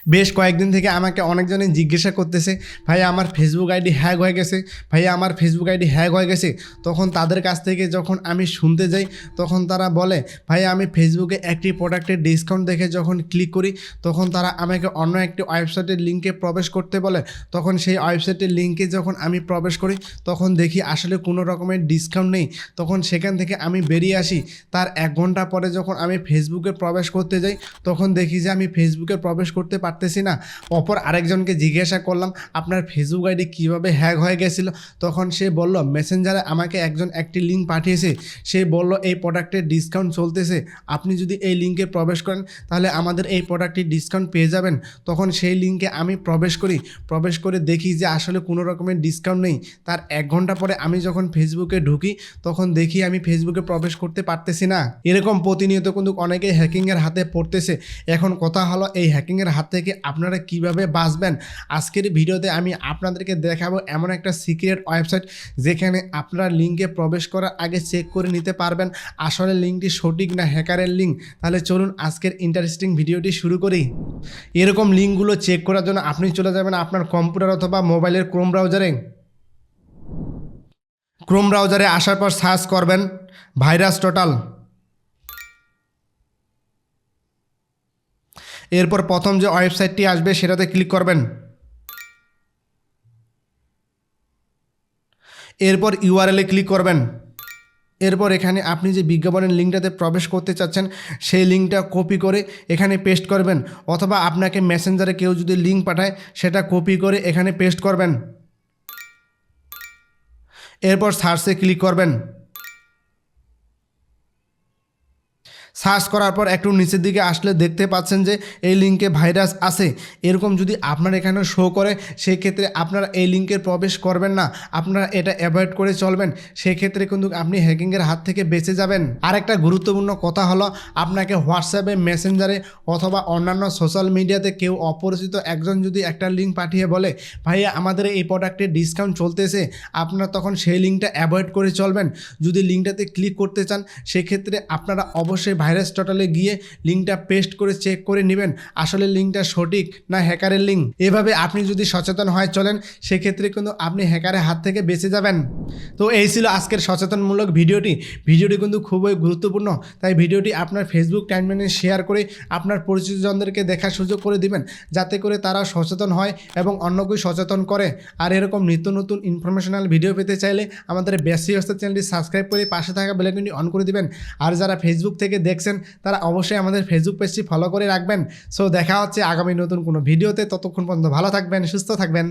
বেশ কয়েকদিন থেকে আমাকে অনেকজনই জিজ্ঞাসা করতেছে, ভাই আমার ফেসবুক আইডি হ্যাক হয়ে গেছে, ভাই আমার ফেসবুক আইডি হ্যাক হয়ে গেছে। তখন তাদের কাছ থেকে যখন আমি শুনতে যাই তখন তারা বলে, ভাই আমি ফেসবুকে একটি প্রোডাক্টের ডিসকাউন্ট দেখে যখন ক্লিক করি তখন তারা আমাকে অন্য একটি ওয়েবসাইটের লিঙ্কে প্রবেশ করতে বলে। তখন সেই ওয়েবসাইটের লিঙ্কে যখন আমি প্রবেশ করি তখন দেখি আসলে কোনো রকমের ডিসকাউন্ট নেই। তখন সেখান থেকে আমি বেরিয়ে আসি। তার 1 ঘন্টা পরে যখন আমি ফেসবুকে প্রবেশ করতে যাই তখন দেখি যে আমি ফেসবুকে প্রবেশ করতে পারতেছি না। অপর আরেকজনকে জিজ্ঞাসা করলাম, আপনার ফেসবুক আইডি কীভাবে হ্যাক হয়ে গেছিলো? তখন সে বলল, মেসেঞ্জারে আমাকে একজন একটি লিঙ্ক পাঠিয়েছে। সে বলল এই প্রোডাক্টের ডিসকাউন্ট চলতেছে, আপনি যদি এই লিঙ্কে প্রবেশ করেন তাহলে আমাদের এই প্রোডাক্টটির ডিসকাউন্ট পেয়ে যাবেন। তখন সেই লিঙ্কে আমি প্রবেশ করি, প্রবেশ করে দেখি যে আসলে কোনো রকমের ডিসকাউন্ট নেই। তার 1 ঘন্টা পরে আমি যখন ফেসবুকে ঢুকি তখন দেখি আমি ফেসবুকে প্রবেশ করতে পারতেছি না। এরকম প্রতিনিয়ত কিন্তু অনেকেই হ্যাকিংয়ের হাতে পড়তেছে। এখন কথা হলো, এই হ্যাকিংয়ের হাত থেকে আপনারা কিভাবে বাঁচবেন? আজকের ভিডিওতে আমি আপনাদেরকে দেখাবো এমন একটা সিক্রেট ওয়েবসাইট যেখানে আপনারা লিঙ্কে প্রবেশ করার আগে চেক করে নিতে পারবেন আসলে লিঙ্কটি সঠিক না হ্যাকারের লিঙ্ক। তাহলে চলুন আজকের ইন্টারেস্টিং ভিডিওটি শুরু করি। এরকম লিঙ্কগুলো চেক করার জন্য আপনি চলে যাবেন আপনার কম্পিউটার অথবা মোবাইলের ক্রোম ব্রাউজারে। ক্রোম ব্রাউজারে আসার পর সার্চ করবেন ভাইরাস টোটাল। এরপর প্রথম যে ওয়েবসাইটটি আসবে সেটাতে ক্লিক করবেন। এরপর ইউআরএলে ক্লিক করবেন। এরপর এখানে আপনি যে বিজ্ঞাপনের লিঙ্কটাতে প্রবেশ করতে চাচ্ছেন সেই লিঙ্কটা কপি করে এখানে পেস্ট করবেন, অথবা আপনাকে মেসেঞ্জারে কেউ যদি লিঙ্ক পাঠায় সেটা কপি করে এখানে পেস্ট করবেন। এরপর সার্চে ক্লিক করবেন। সার্চ করার পর একটু নিচের দিকে আসলে দেখতে পাচ্ছেন যে এই লিঙ্কে ভাইরাস আছে। এরকম যদি আপনার এখানে শো করে সেই ক্ষেত্রে আপনারা এই লিঙ্কে প্রবেশ করবেন না, আপনারা এটা অ্যাভয়েড করে চলবেন। সেই ক্ষেত্রে কিন্তু আপনি হ্যাকিংয়ের হাত থেকে বেঁচে যাবেন। আর একটা গুরুত্বপূর্ণ কথা হলো, আপনাকে হোয়াটসঅ্যাপে, মেসেঞ্জারে অথবা অন্যান্য সোশ্যাল মিডিয়াতে কেউ অপরিচিত একজন যদি একটা লিঙ্ক পাঠিয়ে বলে, ভাইয়া আমাদের এই প্রোডাক্টের ডিসকাউন্ট চলতেছে, আপনারা তখন সেই লিঙ্কটা অ্যাভয়েড করে চলবেন। যদি লিঙ্কটাতে ক্লিক করতে চান সেক্ষেত্রে আপনারা অবশ্যই ভাইরাস টোটালে গিয়ে লিঙ্কটা পেস্ট করে চেক করে নেবেন আসলে লিঙ্কটা সঠিক না হ্যাকারের লিঙ্ক। এভাবে আপনি যদি সচেতন হয়ে চলেন সেক্ষেত্রে কিন্তু আপনি হ্যাকারের হাত থেকে বেঁচে যাবেন। তো এই ছিল আজকের সচেতনমূলক ভিডিওটি কিন্তু খুবই গুরুত্বপূর্ণ, তাই ভিডিওটি আপনার ফেসবুক টাইমলাইনে শেয়ার করে আপনার পরিচিতজনদেরকে দেখার সুযোগ করে দিবেন যাতে করে তারা সচেতন হয় এবং অন্যকেও সচেতন করে। আর এরকম নিত্য নতুন ইনফরমেশনাল ভিডিও পেতে চাইলে আমাদের বেসিক অবস্থা চ্যানেলটি সাবস্ক্রাইব করে পাশে থাকা বেল আইকনটি অন করে দিবেন। আর যারা ফেসবুক থেকে দেখছেন তারা অবশ্যই আমাদের ফেসবুক পেজটি ফলো করে রাখবেন। সো দেখা হচ্ছে আগামী নতুন কোনো ভিডিওতে, ততক্ষণ পর্যন্ত ভালো থাকবেন, সুস্থ থাকবেন।